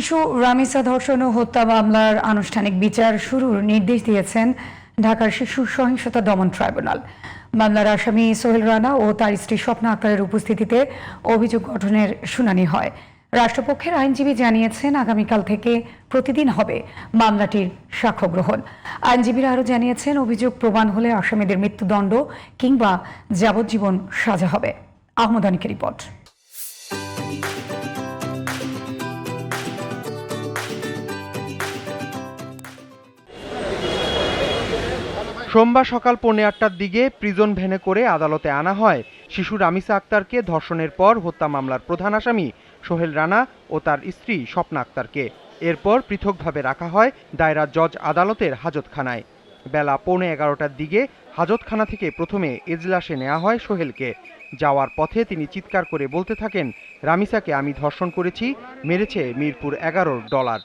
শিশু রামিসা ধর্ষণ ও হত্যা মামলার আনুষ্ঠানিক বিচার শুরুর নির্দেশ দিয়েছেন ঢাকার শিশু সহিংসতা দমন ট্রাইব্যুনাল। মামলার আসামি সোহেল রানা ও তার স্ত্রী স্বপ্না আক্তারের উপস্থিতিতে অভিযোগ গঠনের শুনানি হয়। রাষ্ট্রপক্ষের আইনজীবী জানিয়েছেন আগামীকাল থেকে প্রতিদিন হবে মামলাটির সাক্ষ্য গ্রহণ। আইনজীবীরা আরও জানিয়েছেন অভিযোগ প্রমাণ হলে আসামিদের মৃত্যুদণ্ড কিংবা যাবজ্জীবন সাজা হবে। আহমদ আনিকের রিপোর্ট। সোমবার সকাল 8:45টার দিকে প্রিজন ভ্যানে করে আদালতে আনা হয় শিশু রামিসা আক্তারকে ধর্ষণের পর হত্যা মামলার প্রধান আসামি সোহেল রানা ও তার স্ত্রী স্বপ্না আক্তারকে। এরপর পৃথকভাবে রাখা হয় দায়রা জজ আদালতের হাজতখানায়। বেলা 11:15টার দিকে হাজতখানা থেকে প্রথমে এজলাসে নেওয়া হয় সোহেলকে। যাওয়ার পথে তিনি চিৎকার করে বলতে থাকেন, রামিসাকে আমি ধর্ষণ করেছি, মেরেছে মিরপুর 11 ডলার।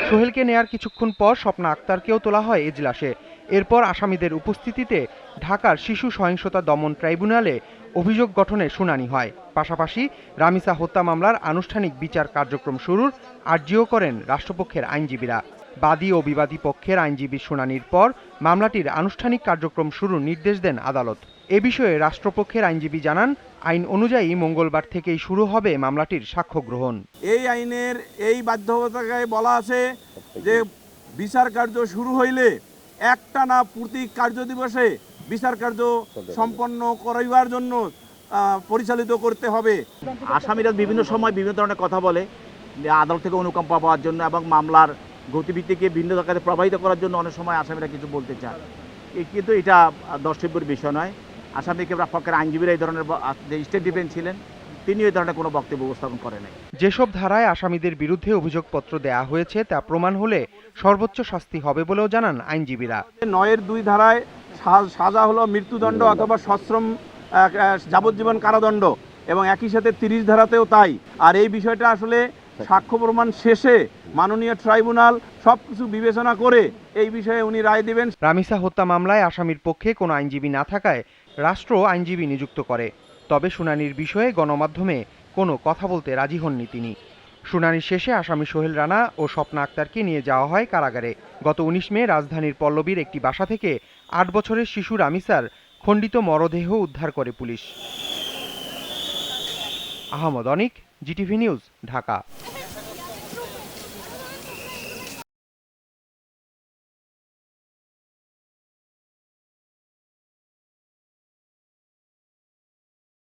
সোহেলকে নেয়ার কিছুক্ষণ পর স্বপ্না আক্তারকেও তোলা হয় এজলাসে। এরপর আসামিদের উপস্থিতিতে ঢাকার শিশু সহিংসতা দমন ট্রাইব্যুনালে অভিযোগ গঠনের শুনানি হয়। পাশাপাশি রামিসা হত্যা মামলার আনুষ্ঠানিক বিচার কার্যক্রম শুরুর আর্জিও করেন রাষ্ট্রপক্ষের আইনজীবীরা। বাদী ও বিবাদী পক্ষের আইনজীবীর শুনানির পর মামলাটির আনুষ্ঠানিক কার্যক্রম শুরুর নির্দেশ দেন আদালত। এ বিষয়ে রাষ্ট্রপক্ষের আইনজীবী জানান, আইন অনুযায়ী মঙ্গলবার থেকেই শুরু হবে মামলাটির সাক্ষ্য গ্রহণ। এই আইনের এই বাধ্যবাধকতায় বলা আছে যে বিচার কার্য শুরু হইলে একটানা প্রতি কার্য দিবসে বিচার কার্য সম্পন্ন করাইবার জন্য পরিচালিত করতে হবে। আসামিরা বিভিন্ন সময় বিভিন্ন ধরনের কথা বলে আদালত থেকে অনুকম্পা পাওয়ার জন্য এবং মামলার গতিবিধিকে ভিন্ন জায়গাতে প্রবাহিত করার জন্য অনেক সময় আসামিরা কিছু বলতে চায়, কিন্তু এটা দ্রষ্টব্যের বিষয় নয়। আসামিকে পক্ষের আইনজীবীরা এই ধরনের যে স্টেট ডিফেন্স ছিলেন তিনি এই ধরনের কোনো বক্তব্য উপস্থাপন করেন নাই। যেসব ধারায় আসামিদের বিরুদ্ধে অভিযোগপত্র দেয়া হয়েছে তা প্রমাণ হলে সর্বোচ্চ শাস্তি হবে বলেও জানান আইনজীবীরা। 9-2 ধারায় সাজা হলো মৃত্যুদণ্ড অথবা সশ্রম যাবজ্জীবন কারাদণ্ড এবং একই সাথে 30 ধারাতেও তাই। আর এই বিষয়টা আসলে সাক্ষ্য প্রমাণ শেষে মাননীয় ট্রাইব্যুনাল সবকিছু বিবেচনা করে এই বিষয়ে উনি রায় দিবেন। রামিসা হত্যা মামলায় আসামির পক্ষে কোনো আইনজীবী না থাকায় রাষ্ট্র আইনজীবী নিযুক্ত করে। তবে শুনানির বিষয়ে গণমাধ্যমে কোনো কথা বলতে রাজি হননি তিনি। শুনানির শেষে আসামি সোহেল রানা ও স্বপ্না আক্তারকে নিয়ে যাওয়া হয় কারাগারে। গত 19 মে রাজধানীর পল্লবীর একটি বাসা থেকে 8 বছরের শিশু রামিসার খণ্ডিত মরদেহ উদ্ধার করে পুলিশ। আহমদ অনিক, জিটিভি নিউজ, ঢাকা।